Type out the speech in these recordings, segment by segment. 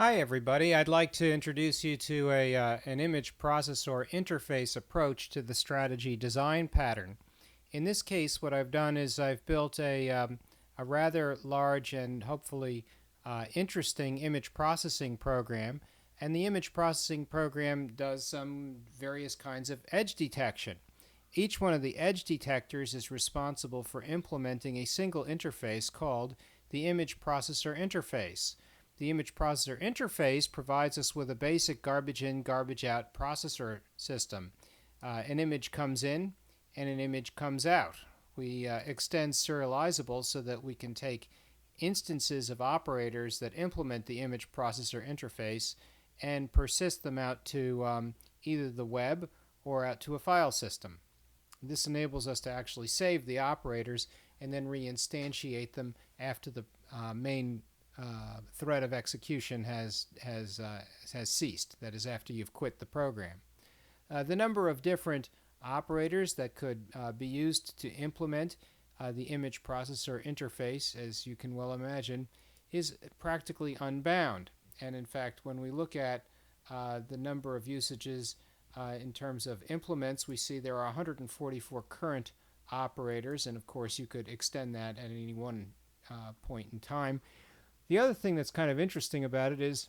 Hi everybody, I'd like to introduce you to an image processor interface approach to the strategy design pattern. In this case, what I've done is I've built a rather large and hopefully interesting image processing program, and the image processing program does some various kinds of edge detection. Each one of the edge detectors is responsible for implementing a single interface called the image processor interface. The image processor interface provides us with a basic garbage in, garbage out processor system. An image comes in and an image comes out. We extend serializable so that we can take instances of operators that implement the image processor interface and persist them out to either the web or out to a file system. This enables us to actually save the operators and then reinstantiate them after the main thread of execution has ceased. That is, after you've quit the program. The number of different operators that could be used to implement the image processor interface, as you can well imagine, is practically unbound. And in fact, when we look at the number of usages in terms of implements, we see there are 144 current operators, and of course you could extend that at any one point in time. The other thing that's kind of interesting about it is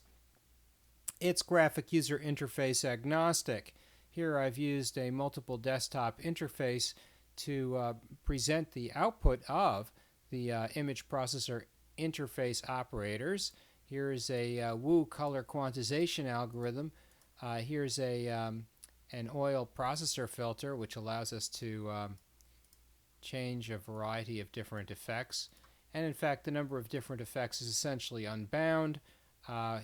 it's graphic user interface agnostic. Here I've used a multiple desktop interface to present the output of the image processor interface operators. Here's a Wu color quantization algorithm. Here's an oil processor filter, which allows us to change a variety of different effects. And in fact, the number of different effects is essentially unbound.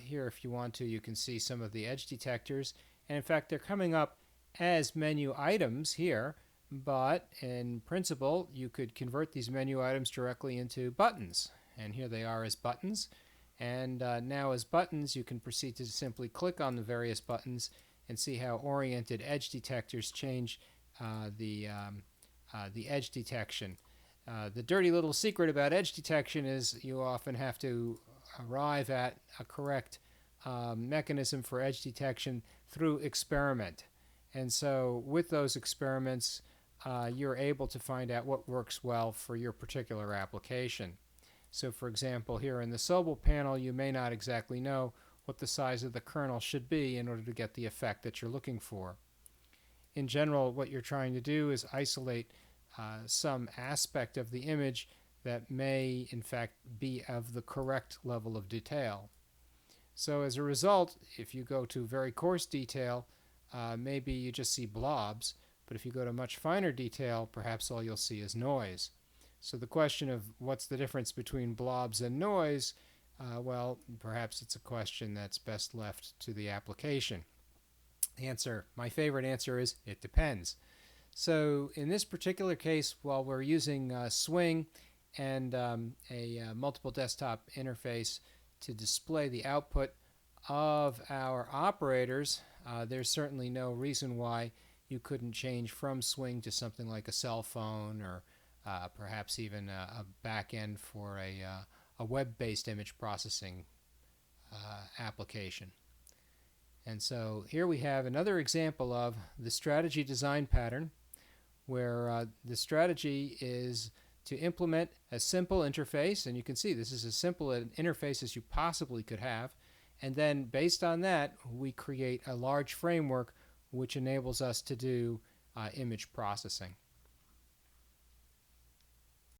Here, if you want to, you can see some of the edge detectors. And in fact, they're coming up as menu items here, but in principle, you could convert these menu items directly into buttons. And here they are as buttons. And now as buttons, you can proceed to simply click on the various buttons and see how oriented edge detectors change the edge detection. The dirty little secret about edge detection is you often have to arrive at a correct mechanism for edge detection through experiment. And so with those experiments, you're able to find out what works well for your particular application. So for example, here in the Sobel panel, you may not exactly know what the size of the kernel should be in order to get the effect that you're looking for. In general, what you're trying to do is isolate some aspect of the image that may in fact be of the correct level of detail. So as a result, if you go to very coarse detail, maybe you just see blobs, but if you go to much finer detail, perhaps all you'll see is noise. So the question of what's the difference between blobs and noise, well, perhaps it's a question that's best left to the application. My favorite answer is it depends. So in this particular case, while we're using Swing and a multiple desktop interface to display the output of our operators, there's certainly no reason why you couldn't change from Swing to something like a cell phone or perhaps even a back end for a web-based image processing application. And so here we have another example of the strategy design pattern, where the strategy is to implement a simple interface, and you can see this is as simple an interface as you possibly could have, and then based on that we create a large framework which enables us to do image processing.